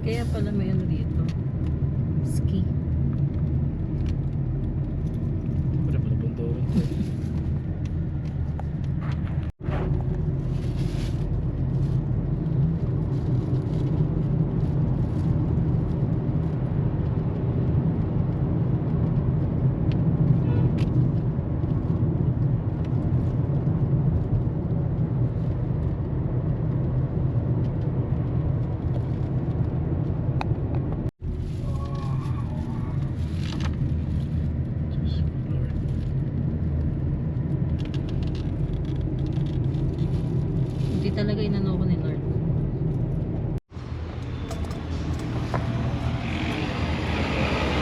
Kaya pala may ano dito. Ski. Pwede pala bunturin. Hindi talaga inano ko ni Lord.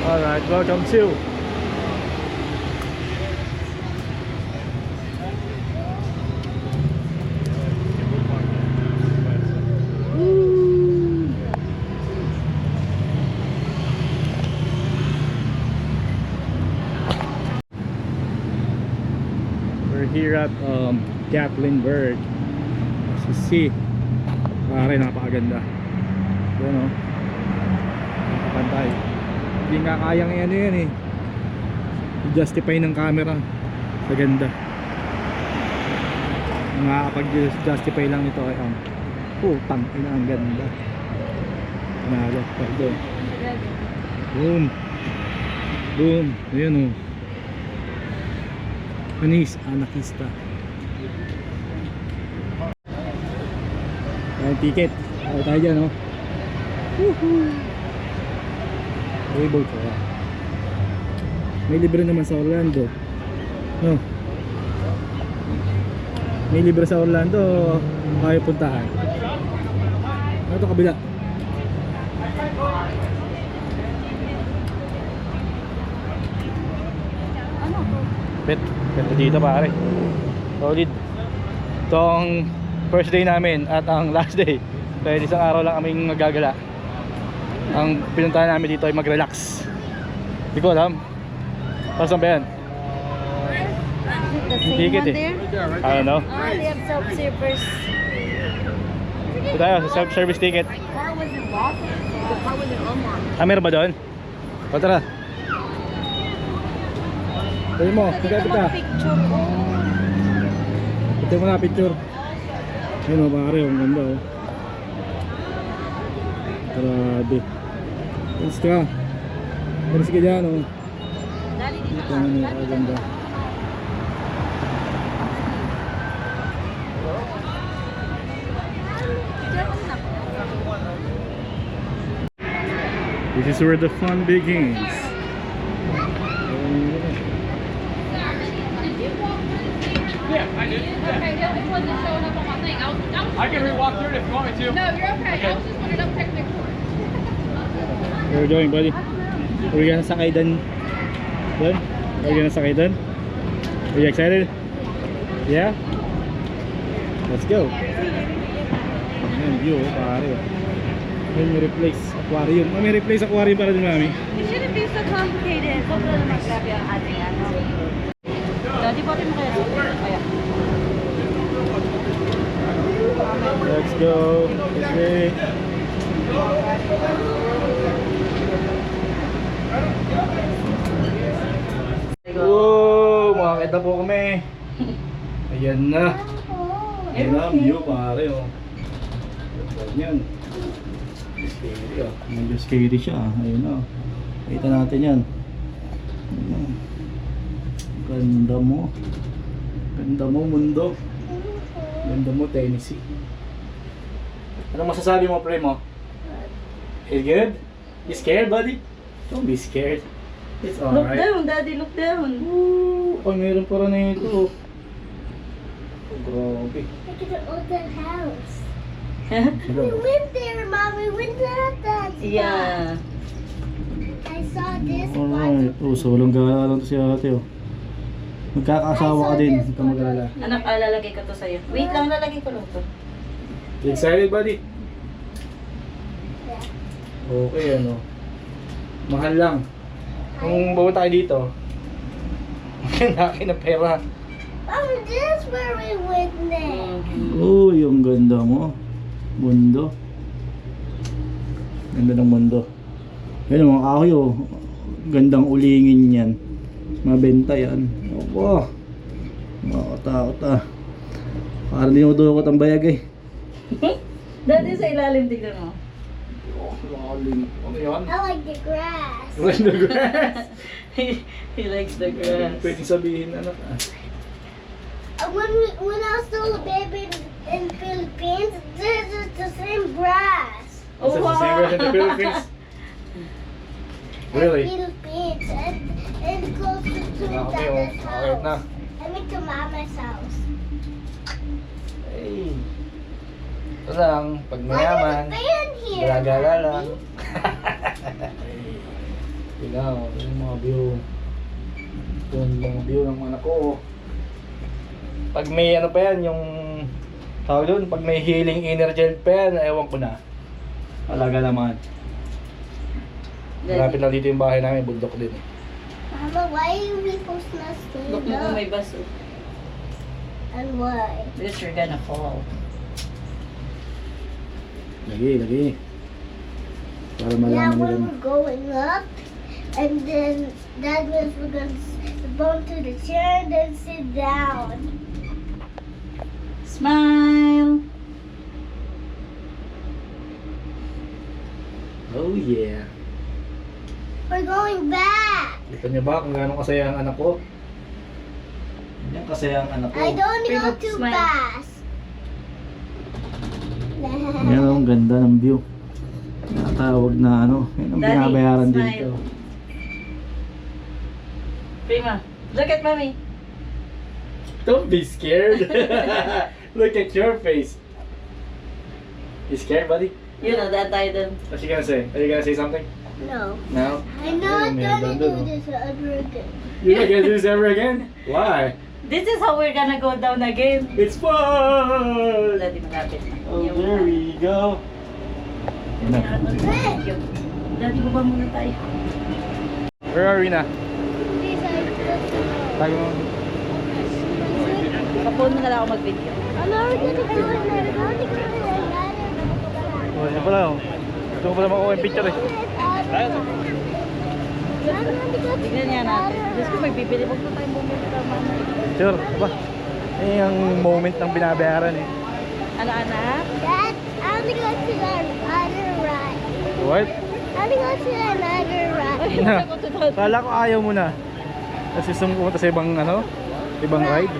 Alright, welcome to we're here at Gatlinburg. As you see, pare, napakaganda. Yan o, napakantay. Hindi nga kayang ano yan eh, i-justify ng camera sa ganda. Nakakapag-justify lang ito ay ang putang ina, ang ganda. Panalo, pagdo. Boom. Boom. Ayan o, Panis, anarkista. Ayan, ticket. Ako tayo dyan, no? Woohoo! Rainbow ka. May libre naman sa Orlando. No? May libre sa Orlando, ayaw puntahan. Ano ito kabila? Ano to? Pet dito pare. Solid. Itong first day namin at ang last day. Dahil isang araw lang kaming magagala. Ang pinuntahan namin dito ay mag-relax. Hindi ko alam. Para saan ba yan? The same Ticket one eh. there? I don't know. They have self-service. Ito tayo, self-service ticket. The car wasn't locked. The car wasn't unlocked. Ah, meron ba doon? O tara. Pwede mo, pagkakit ka. Picture ko. Ito mo na picture. Ayun o, pare, ang ganda o. Grabe. Alis ka. Alis ka dyan o. Ito na ang ganda. This is where the fun begins. Yeah, I did. Okay, it wasn't showing up on my thing. I can re-walk through it if you want me to. No, you're okay. I was just wondering, I'm technical. Where are you going, buddy? Are we gonna sakay doon? Doon? Are we gonna sakay doon? Are you excited? Yeah? Let's go. Ayan, view, pare. Ayan, may replace aquarium. Ah, may replace aquarium para din, mami. It shouldn't be so complicated. Sobrang naman grabe ang ating ano. Daddy, bakit mo kaya sobrang? Ayan. Let's go. Let's go. Wow, makakita po kami. Ayan na. Ayan na ang view, pare. Oh. Ganyan. Scary ah. Medyo scary siya. Ayun na. Kita natin yan. Ayan. Ganda mo. Ganda mo, mundo. Ganda mo, Tennessee. Anong masasabi mo, pre mo? Is good? You scared, buddy? Don't be scared. It's Look alright. down, Daddy, look down. Woo! Ay, meron pa rin ito. Grabe. Look at the old house. Sige. We went there, Mom. We went there at that spot. Yeah. I saw this Alright. Oh, so walang gala lang to si ate oh. Magkakasawa ka din, huwag kang mag-alala. Anak, lalagay ko to sa'yo. Wait lang, lalagay ko lang to. You excited, buddy? Okay, ano. Mahal lang. Kung bawa tayo dito, laki ng pera. This is where we went next. Oh, yung ganda mo. Mundo. Ganda ng mundo. Yan mga kahoy oh. Gandang ulingin yan. Mabenta yan. Opo. Makatakot ah. Parang dinudukot ang bayag eh. Dati sa ilalim, tignan mo. Oh, lalim. Ano yan? I like the grass. Like the grass. He likes the grass. Pwede sabihin anak ah. When I was still a baby in Philippines, this is the same grass. Is this the same grass in the Philippines? Really? Philippines and close to Okay, oh. Dada's Okay na. house. I went to Mama's house. Hey. Ito lang, pag mayaman, Why there's a fan here? gala-gala lang. Mommy? Tingnan mo, yung mga view. Ito yung mga view ng anak ko. Pag may ano pa yan, yung tawag doon, pag may healing energy pa yan, ewan ko na. Talaga naman. Malapit lang dito yung bahay namin, bundok din. Mama, why are we supposed to not stand Look mo kung up? may baso. And why? Because you're gonna fall. Lagi. Para Yeah, malaman when nila. we're going up, and then that means we're going to go to the chair and then sit down. Smile! Oh yeah. We're going back. Kita niyo ba kung gaano kasaya ang anak ko? Yan kasaya ang anak ko. I don't go Favorite too smile. fast. Yan ang ganda ng view. Nakatawag na ano, yan ang Daddy, binabayaran smile. dito. Prima, look at mommy. Don't be scared. Look at your face. You scared, buddy? You know that title. What's she gonna say? Are you gonna say something? No. No? I'm not Ayun, may gonna ganda, do no? this ever again. You're not gonna do this ever again? Why? This is how we're gonna go down again. It's fun! Daddy, malapit na. Oh, there we go. Yan na. Daddy, baba muna tayo. Where are we na? These are the- Tayo mo. Kapon na lang ako mag-video. I'm already gonna do it. I'm already gonna do it. Oh, yan pala oh. Gusto ko pala makuha yung picture eh. Tignan niya natin. Diyos ko, may bibili. Huwag na tayong bumili ka, mama. Sure, ba? Eh, ang moment ng binabayaran eh. Ano, anak? Dad, I want to go to the other ride. What? I want to go to another ride. Na, kala ko ayaw mo na. Kasi gusto mo pumunta sa ibang ano? Ibang ride.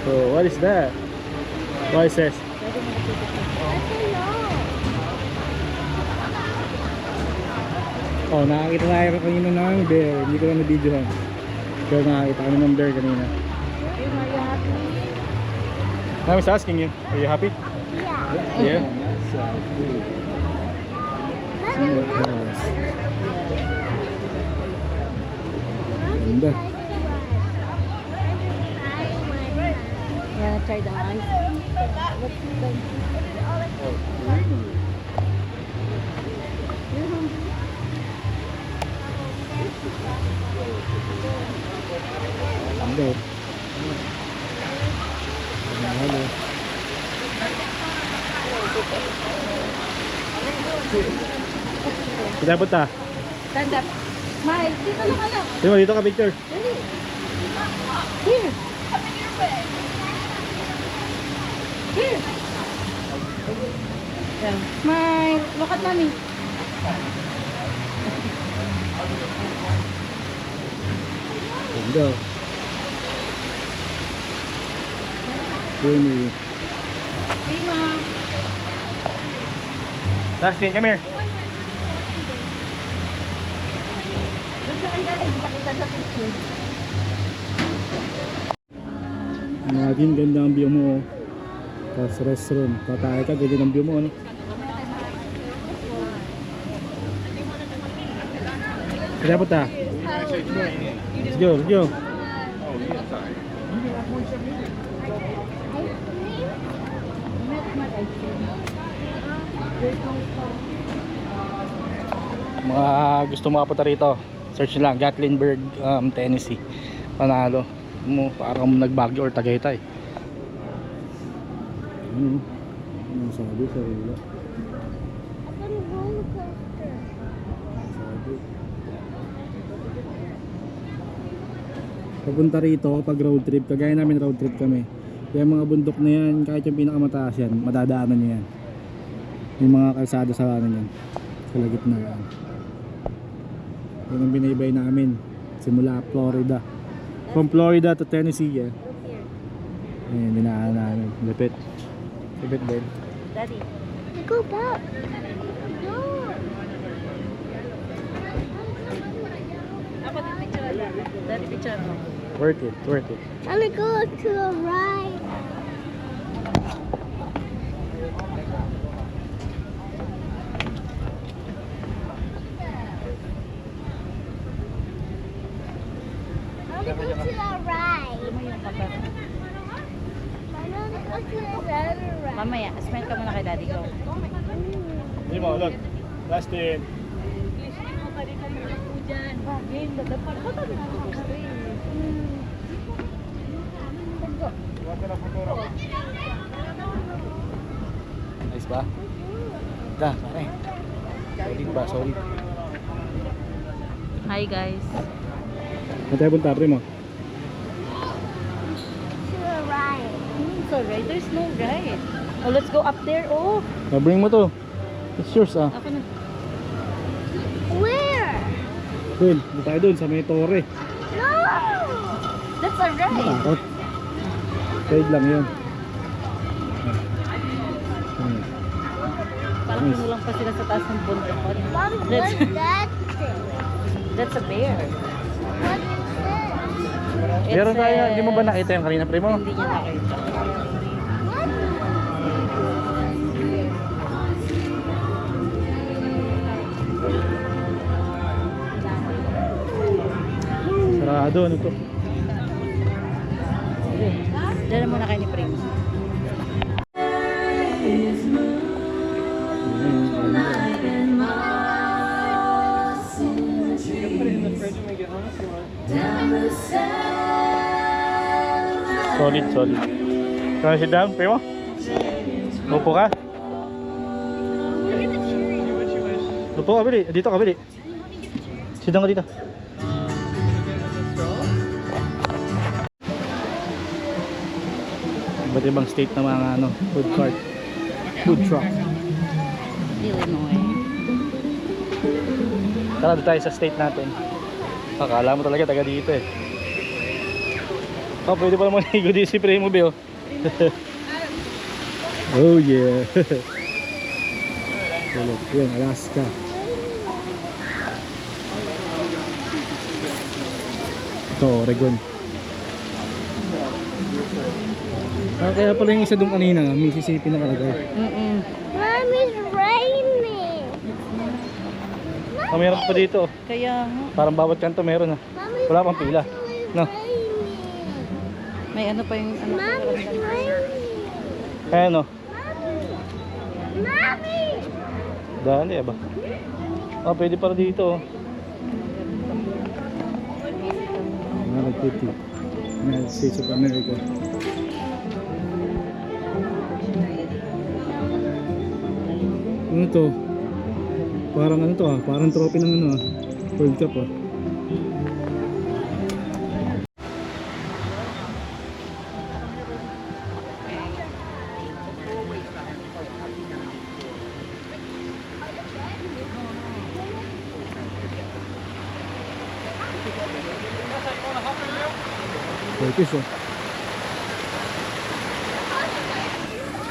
So, what is that? What is this? I don't know. Oh, nakakita tayo kanina ng bear. Hindi ko lang na-videohan. Pero nakakita kami ng bear kanina. I was asking you, are you happy? Yeah. Yeah. So, what else? Ganda. Yeah, try the eyes. Ganda. Halo. Kita punta. Stand up. Smile. Dito lang anak. Dito ka picture. Here. Here. Yeah. Smile. Look at mommy. Ganda. Yun. Prima. Dustin, come here. Nadine, ganda ang view mo. Tapos restroom. Tatay ka, ganda ang view mo. Ano? Kaya punta. Let's go, let's go. Mga gusto makapunta rito, search nyo lang Gatlinburg, Tennessee. Panalo mo, parang nagbagyo or Tagaytay. Sabi sa rila. I'm on a roller coaster. Papunta rito pag road trip, kagaya namin road trip kami. Kaya mga bundok na yan, kahit yung pinakamataas yan, madadaanan nyo yan. Yung mga kalsada sa ano yan, kalagitnaan. Yan ang binaybay namin simula Florida, from Florida to Tennessee. Yeah. Ayan, dinaanan namin. Lipit. Lipit din. Daddy. Go back. No. Ako din picture. Daddy picture mo. Worth it, worth it. I'm gonna go to the right. I'm gonna go to the right. Ano yung kapatid? I'm gonna go to the other right. Mamaya, smile ka muna kay daddy ko. Hindi mo, look. Last in. Nice ba? Da, pare. Solid ba? Solid. Hi guys. Saan tayo punta, pre mo? To the right. It's alright. There's no right. Oh, let's go up there. Oh. Bring mo to. It's yours ah. Ako na. Where? Dun, dito tayo dun sa may torre. No. That's alright. Takot. Side lang yun. Parang kinulang pa sila sa taas ng bundok. Mom, Let's- what's that thing? That's a bear. What is that? Meron tayo, hindi mo ba nakita yung kanina, pre mo? Hindi niya nakita. Sarado, ano to? Diyan muna kayo ni Prince. Solid, solid. Can I sit down, pre mo? Upo ka? Upo ka, bili. Dito ka, bili. Sit down ka dito. Iba't ibang state na mga ano, food cart, food truck. Illinois. Tara doon tayo sa state natin. Akala mo talaga taga dito eh. Oh, pwede pa naman higo dito si Primo Beo. Oh yeah. Yan, Alaska. Ito, Oregon. Kaya pala yung isa doon kanina, Mississippi na kalagay. Mom, it's raining. Oh, meron pa dito. Kaya nga. Parang bawat kanto meron ah. Mom, it's Wala pang pila. No. raining. May ano pa yung ano. Mom, it's raining. Ayan o. Mommy! Dali ba? Oh, pwede para dito. United States of America. Ano to? Parang ano to ah? Parang trophy ng ano ah? World Cup ah. Turkish oh.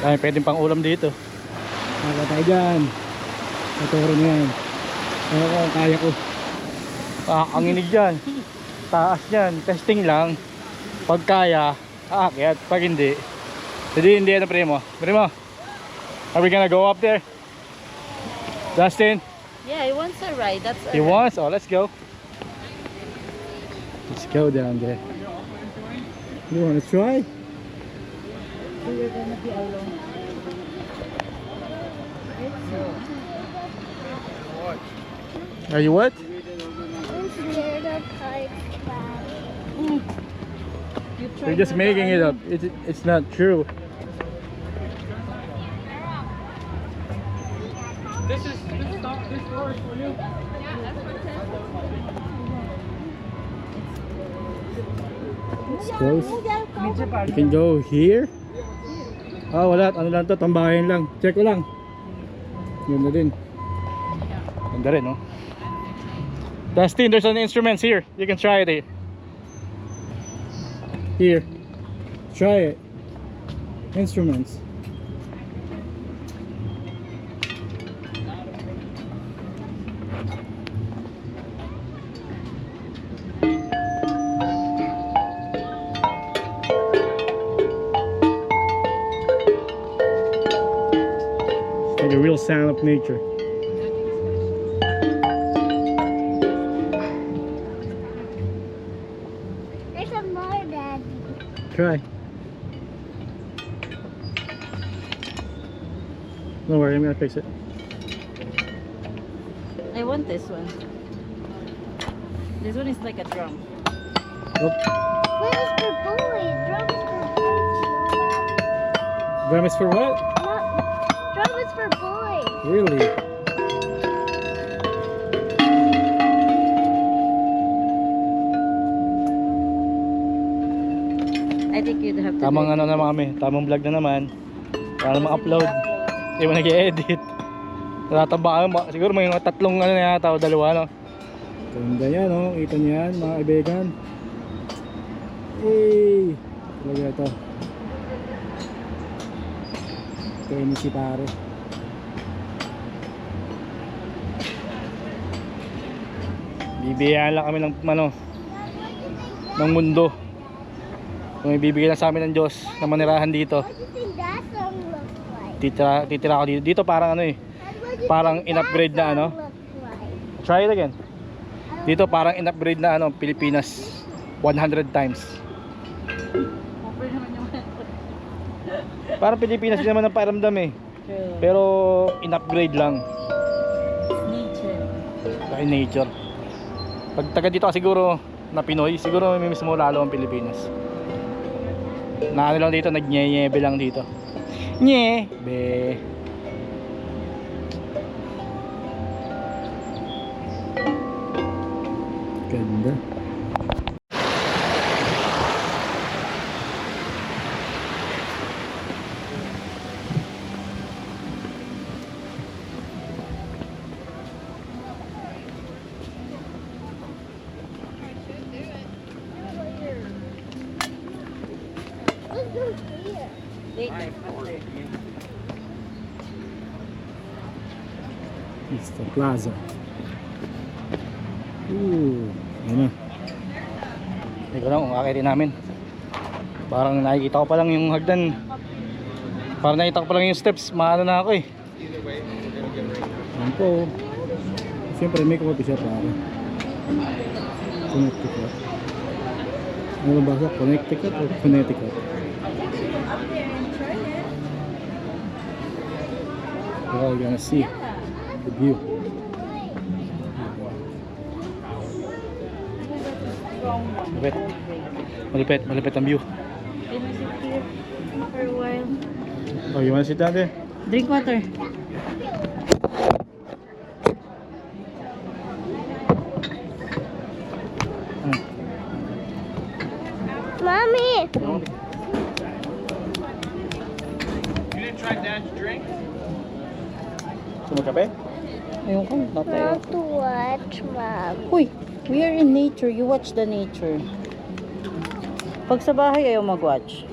Ay, pwedeng pang ulam dito. Naka tayo dyan. Maturo na yan. Kaya ko. Ang inig dyan. Taas yan. Testing lang. Pag kaya, aakyat. Pag hindi, hindi na Primo. Primo, are we gonna go up there? Dustin? Yeah, he wants a ride. That's He wants? Oh, let's go. Let's go down there. You wanna try? We're gonna be alone. Are you what? I'm scared of heights. You're just making it up. It's not true. This door is for you. It's close. You can go here. Ah, wala. Ano lang to? Tambahin lang. Check ko lang. Yun na din. Ganda rin, no? Dustin, there's an instruments here. You can try it here. Here. Try it. Instruments. It's like a real sound of nature. There's some more, Daddy. Try. Don't worry, I'm gonna fix it. I want this one. This one is like a drum. Oh, What is for boys? drum is for what? Drum is for boys. Really? I think you'd have to Tamang do it. ano naman kami, tamang vlog na naman. Para ma-upload. Hindi mo nag-edit. Tatamba kami, siguro may mga tatlong ano na yata o dalawa, no? Ganda yan, no? Kita niyo yan, mga kaibigan. Hey! Talaga ito. Tennis si pare. Bibiyaan lang kami ng ano, ng mundo. Kung ibibigay lang sa amin ng Diyos na manirahan dito. What do you think that song looks like? Titira ako dito. Dito parang ano eh. What do you Parang think in-upgrade that na ano. song looks like? Try it again. Dito parang in-upgrade na ano, Pilipinas 100 times. Offer naman yung Parang Pilipinas din naman ang pakiramdam eh. True. Pero in-upgrade lang. Nature. Dahil nature. Pag taga dito ka siguro na Pinoy, siguro may mismo lalo ang Pilipinas. Na ano lang dito, nagnyeyebe lang dito. Nyebe. Ganda. Let's go here. Later. It's the plaza. Ooh, yun na. Hindi ko lang kung akitin namin. Parang nakikita ko pa lang yung hagdan. Parang nakita ko pa lang yung steps. Maano na ako eh. Yan po. Siyempre may coffee shop pare. Connecticut. Ano ba basa? Connecticut or Connecticut? We're all gonna see the view. Malupit. Malupit, malupit ang view. Can we sit here for a while? Oh, you wanna sit down there? Drink water. Mommy! You didn't try Dad's drink? Gusto mo kape? Ayun ko, I want to watch, Mom. Uy, we are in nature. You watch the nature. Pag sa bahay, ayaw mag-watch.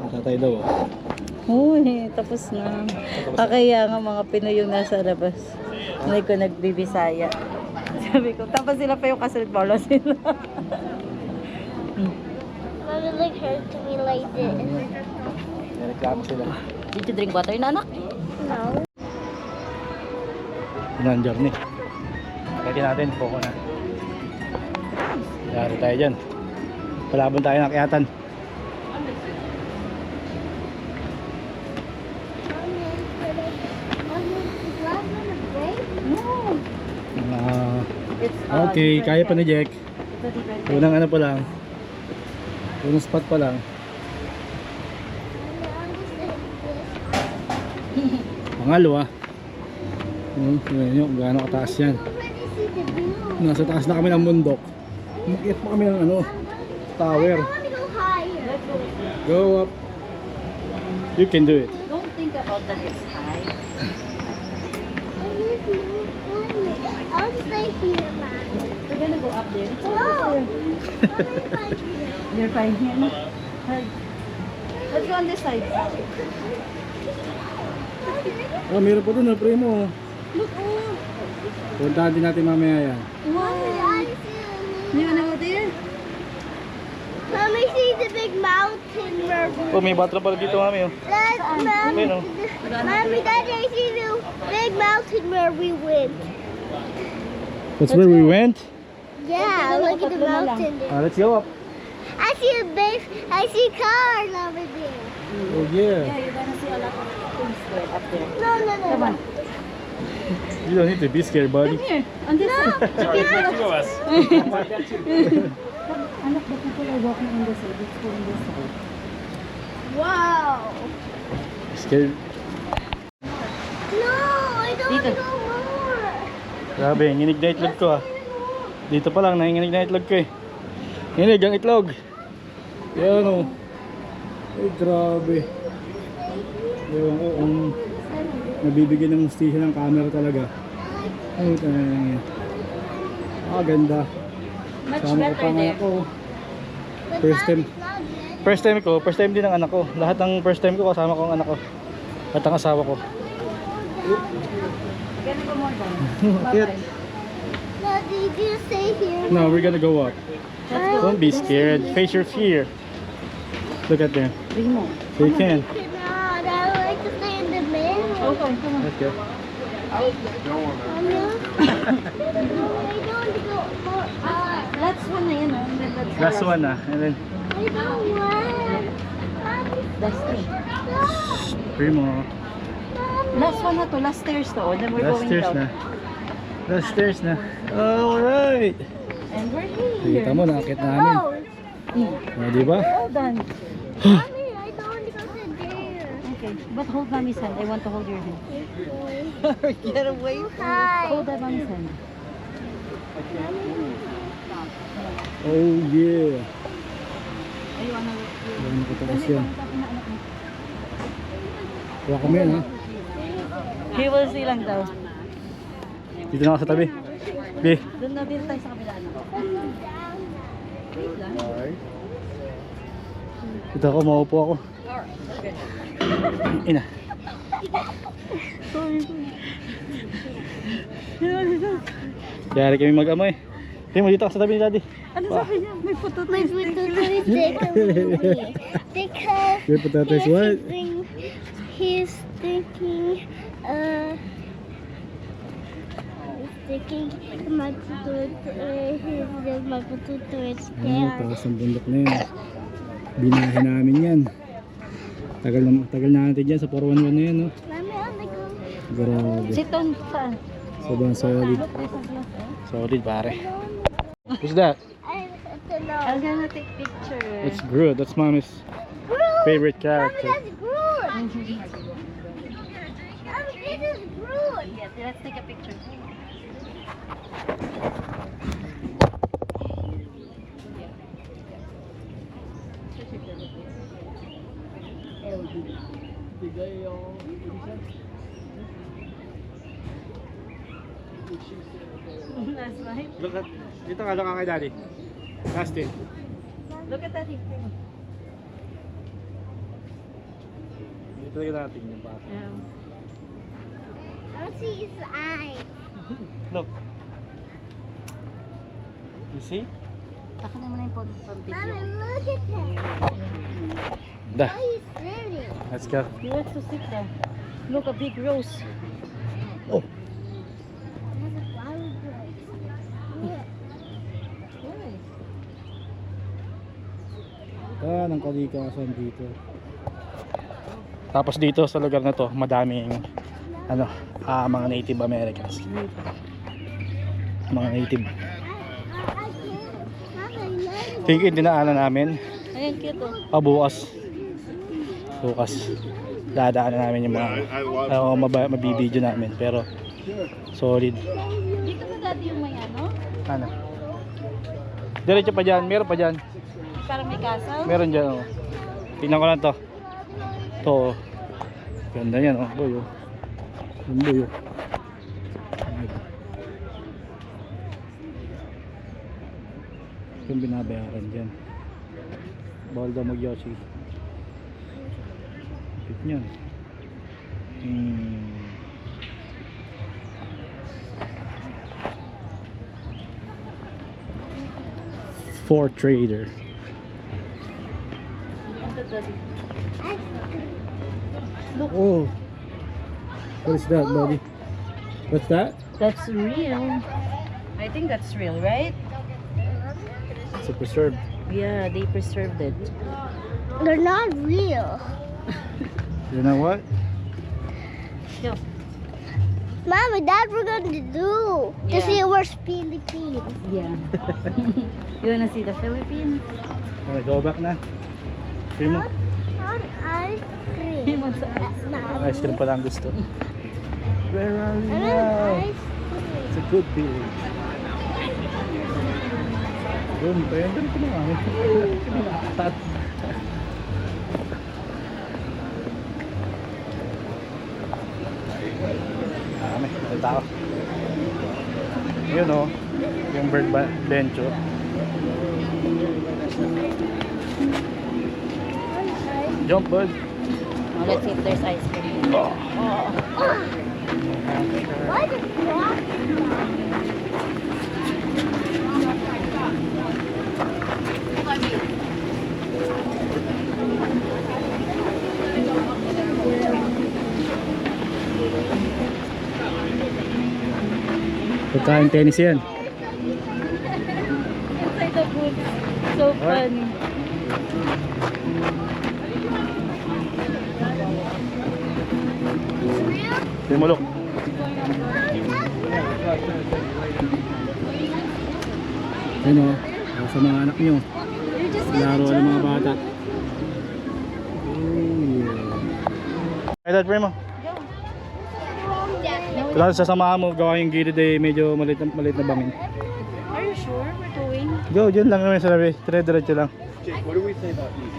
Tatay daw oh. Uy, tapos na. Kaya nga mga Pinoy yung nasa labas. Hindi ko nagbibisaya. Sabi ko, tapos sila pa yung kasunod, Paolo sila. Mommy look hurt to me like this. Reklamo sila. Did you drink water na, anak? No. Yun ang journey. Kaya natin, poko na. Yari tayo dyan. Palaban tayo ng akyatan. Okay, kaya pa ni Jack. Unang ano pa lang. Unang spot pa lang. Pangalawa. Tingnan nyo kung gaano kataas yan. Nasa taas na kami ng bundok. Umakyat pa kami ng ano, tower. Go up. You can do it. Don't think about that it's high. I'll stay here, Mom. We're gonna go up there. No. You're fine here. No? Let's go on this side. Oh, meron pa dun, primo. Look, oh. Puntahan din natin mamaya yan. Mommy, I You wanna go there? Mommy, see the big mountain where we Oh, may batra pala dito, mami. Oh. That's Mommy. Ayun, oh. Mommy, Daddy, I see the big mountain where we went. That's where we went. Yeah, look at the mountain there. Let's go up. I see cars over there. Oh, yeah. Yeah, you're gonna see a lot of things there up there. No, no, no. Come on. You don't need to be scared, buddy. Come here. On this side. Two of us. Anak, the people are walking on this side. Let's go on this side. Wow. Scared. No, I don't want to go more. Grabe, nginig na itlog ko ah. Dito pa lang, nanginginig na itlog ko eh. Nginig ang itlog. Yan o. Ay, grabe. Ewan ko kung nabibigyan ng mustisya ng camera talaga. Ay, ito na lang yan. Ganda. Much Sama ko better pa ang there. anak ko. But First time. Mommy's not yet. First time din ng anak ko. Lahat ng first time ko kasama ko ang anak ko. At ang asawa ko. Gonna go more down. Bakit? Daddy, do you stay here? No, we're gonna go up. Let's go. Don't be scared. Face your fear. Look at them. Bring mo. They can. Cannot. I would like to stay in the middle. Okay, come on. Let's go. Mommy? I don't want to go more up. Last one na yun, oh. And then that's the Last one ah. And then, I don't want. Mommy, Last three. stop. primo. Last one na to. Last stairs to. And then we're Last going stairs down. na. Last stairs na. Alright. And we're here. Kita mo, nakakit namin. Oh, O, diba? Well done. Mommy, I don't want to go to there. Okay. But hold mommy's hand. I want to hold your hand. Get away. Hi. Hold that mommy's hand. Oh yeah. Ay, wanna Ano ko takas yan. Kuha kami yan ha. He will see lang daw. Dito na ako sa tabi. Okay. Doon na din tayo sa kabila. Ano? Wait lang. Dito ako, maupo ako. Ina. Kaya kami mag-amoy. Kaya mo dito ako sa tabi ni daddy. Ano sabi niya? May puto My potato is taking because Your potato is what? he's thinking my potato is Ano, there. taas ang bundok na yun. Binahin namin yan. Tagal na natin dyan sa 411 na yan, no? Mommy, I'm gonna go. Grabe. Sit down saan? Sobrang solid. Look, there's a glass, eh? Solid, pare. Who's that? I don't know. I'm gonna take picture. It's Groot. That's mommy's Groot! favorite Mommy, character. that's Groot! Mommy, this is Groot! Yes, let's take a picture. Last night. Look at, dito ka, look kay daddy. Justin. Look at that here. Dito talaga natin yung bata. I want to see his eyes. Look. You see? Ako naman yung Mommy, pang-video. look at him. Da. Why is sitting? Let's go. He wants to sit there. Look, a big rose. Oh. There's a flower bush. Look. Why? ng kalikasan dito. Tapos dito sa lugar na to, madaming ano, mga Native Americans. Mga Native. Tingin yung dinaanan namin. Ayan, cute oh. Bukas. Dadaanan namin yung mga mabibideo namin. Pero solid. Dito ba dati yung may ano? Ano? Diretso pa dyan. Meron pa dyan. Parang may castle? Meron dyan. Oh. Tingnan ko lang to. Ito. Oh. Ganda yan. Oh. Boy, oh. Boy, oh. Yung binabayaran dyan. Bawal daw mag-Yoshi. Kapit nyan. For trader. Oh, what is that, buddy? What's that? That's real. I think that's real, right? It's a preserve. Yeah, they preserved it. They're not real. You know what? Yo. Mommy, that we're going to do. To Yeah. see where's Philippines. Yeah. You wanna see the Philippines? Okay, go back na. Feel mo? On ice cream. He wants ice. Ice cream pala ang gusto. Where are we I now? want ice cream. It's a good feeling. Doon pa yan. Doon ko na kami. Nakakatat. Dami. May tao. Yun o. Yung bird bench o. Jump, bud. Oh, let's see if there's ice cream. Oh. Why the frog? Pagkain tennis yan. Inside the booth. So funny. Timulok. Ano? Sa mga anak nyo. Laro ng mga bata. Ay, dad, primo. Kailangan sasamahan mo gawa yung gilid ay medyo maliit na bangin. Are you sure we're going? Go, dyan lang naman sa labi. Dire-diretso lang. What do we say about these?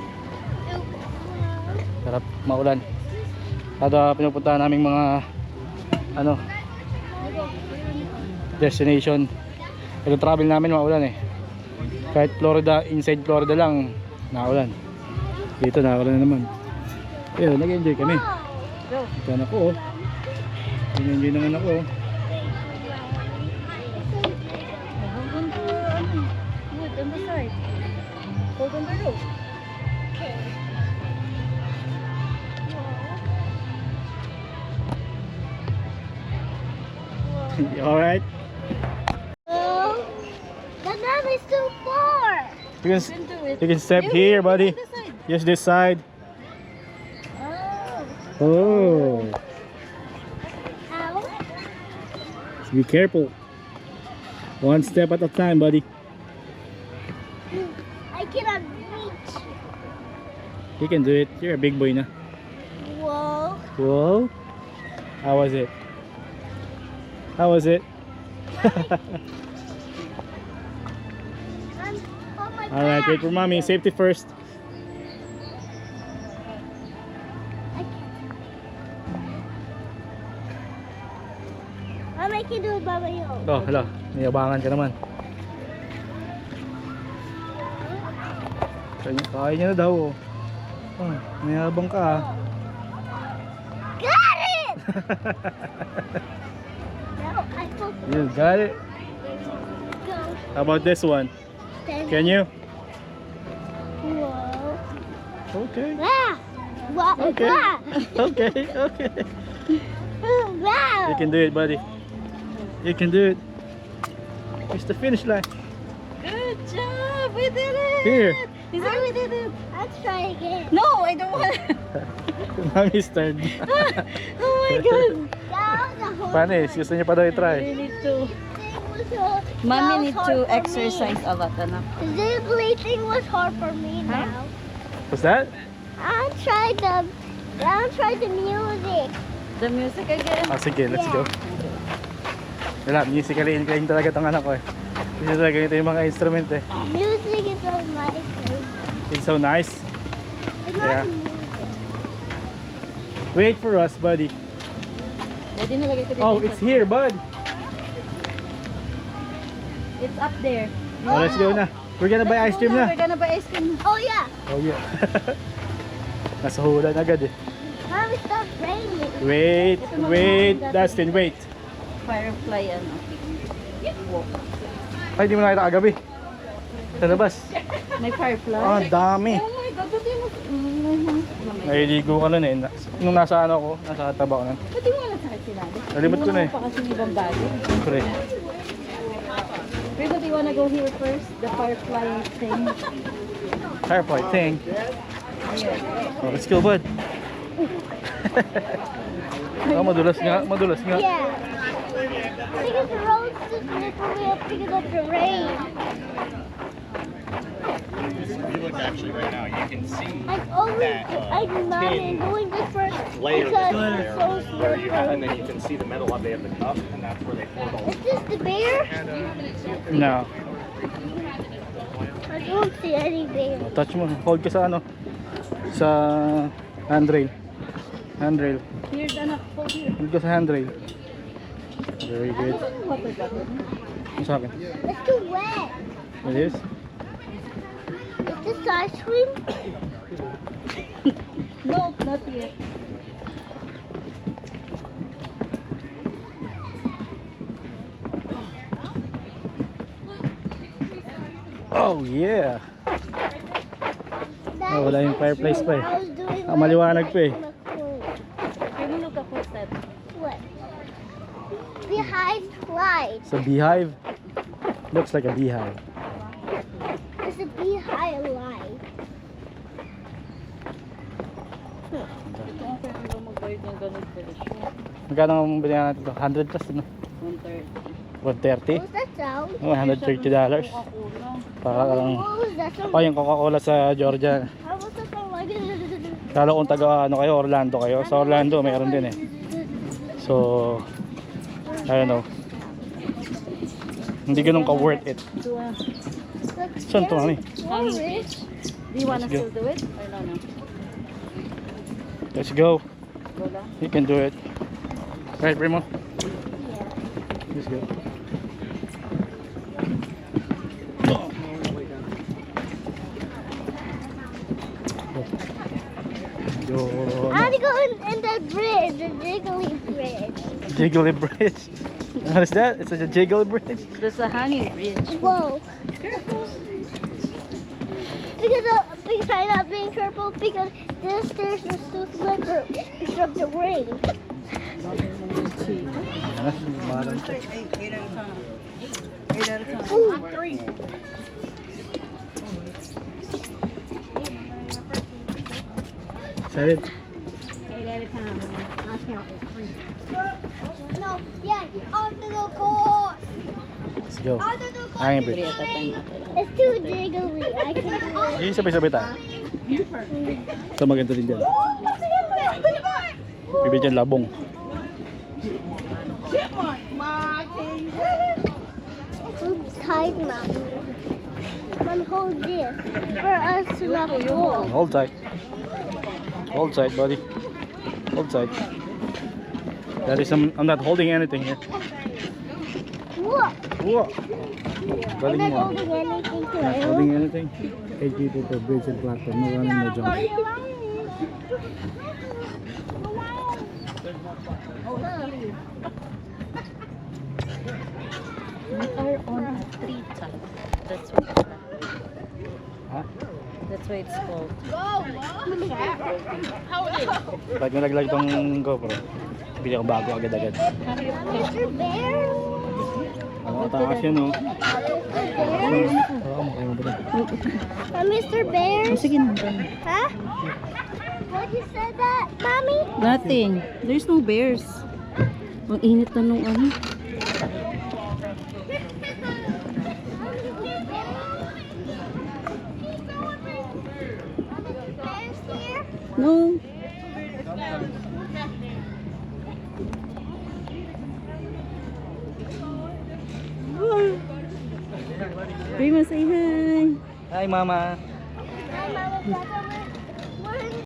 Sarap, maulan. Kada pinupuntahan naming mga ano destination. Ito travel namin maulan eh. Kahit Florida, inside Florida lang naulan. Dito naulan na naman. Pero nag-enjoy kami. Go. Ito na ko oh. Nag-enjoy naman ako oh. Hold on to wood on the side. Hold on the rope. Alright. Oh, the dam is too far. You You can do it. can step here, buddy. This side. Yes, this side. Oh. Oh. Ow. Be careful. One step at a time, buddy. I cannot reach. You can do it. You're a big boy na. Whoa. Whoa. How was it? How was it? Oh my Alright, wait for mommy. Safety first. Mama, I can do it by my own. Oh, hala. Niyabangan ka naman. Kaya niya na daw. Oh, mayabang ka ah. Got it! No, I took You got it. go. How about this one? Can you? Whoa. Okay. Ah! Wow. Okay. Ah! Okay. Okay. Wow. You can do it, buddy. You can do it. It's the finish line. Good job! We did it! Here. He said we did it. Let's try again. No, I don't want to. Mommy's turn. Oh my God. That was a whole Panis, gusto niya pa daw We i-try. need to. Mommy Mommy need to exercise a lot, anak. The ziggly thing was hard for me Huh? now. What's that? I'll try the music. The music again. Ah, sige, let's go. Wala, musically inclined talaga itong anak ko eh. Kasi talaga ito yung mga instrument eh. Music is on my face. It's so nice. It's not Yeah. music. Wait for us, buddy. Pwede nalagay ko dito. Oh, it's here, bud. It's up there. Oh, let's go na. We're gonna buy ice cream na. We're gonna buy ice cream. Oh yeah. Oh yeah. Nasa hulan agad eh. Mommy, stop raining. Wait, Dustin, wait. Firefly, ano. Ay, di mo nakita kagabi. Sa labas. May firefly. Oh, ang dami. Oh my God, ba't di mo... Naliligo ka nun eh. Nung nasa ano ko, nasa taba ko nun. Ba't di mo wala sakit sinabi? Nalimot ko na eh. Hindi mo pa kasi ibang bago. Siyempre. Pero do you wanna go here first? The firefly thing. Firefly thing. Oh, let's go, bud. Oh, madulas nga, madulas nga. Yeah. Because the road's too slippery up because of the rain. If you look actually right now, you can see I'm not doing this first layer because that's it's there, so where you have, and slippery. then you can see the metal up there at the cup, and that's where they poured all. Is this the bear? No. I don't see any bear. Touch mo. Hold ka sa ano. Sa handrail. Handrail. Here's anak po here. Hold ka sa handrail. Very good. Water bottle. Ano sa akin? It's too wet. It is? Is this ice cream? No, not yet. Oh, yeah. That Oh, wala is yung fireplace pa eh. I was doing Ah, maliwanag pa eh. Okay, mo look at what's that? What? Behind light. It's a beehive. Looks like a beehive. It's a behind light. Ito ang pwede mo magbayad ng ganun presyo. Magkano ang binigyan natin ito? 100 plus, no? 130. 130? What's that sound? Oh, $130. Para lang. What was that sound? Oh, yung Coca-Cola sa Georgia. How was that sound like? Kala kung taga ano kayo, Orlando kayo. Sa Orlando, mayroon din eh. So, I don't know. Hindi ganun ka worth it. Saan to, mami? Orange. Do you wanna Let's go. still do it? Or no? Let's go. Go lang. You can do it. Right, Primo? Yeah. Let's go. Yo. I want to go in the bridge, the jiggly bridge. Jiggly bridge. What is that? It's a jiggly bridge. There's a hanging bridge. Whoa. Because I'm not being careful because this stairs is too slippery because of the rain. Ooh. Excited? No, yeah, onto the course. Let's go. Onto the course. Hanging bridge. It's too jiggly. I can't do it. Yung sabay-sabay tayo. Ito maganda din dyan. Bibigyan labong. Oops, tight mouth. Mom, hold this for us to not fall. Hold tight. Hold tight, buddy. Hold tight. That is, I'm not holding anything here. What? Whoa. I'm Galing not mo. holding anything to Not it. holding anything. 8 people per bridge and platform. No running, no jumping. We are on a tree top. That's what. Ha? That's why it's called. Bakit nalaglag itong GoPro? Bili ako bago agad-agad. Mr. Bear? Ano? Nakatakas yan, oh. Mr. Bear? Oh, sige na. Huh? What you said that, Mommy? Nothing. There's no bears. Ang init na nung ano. Bears here? No. Prima, say hi. Hi, Mama. Hi, Mama.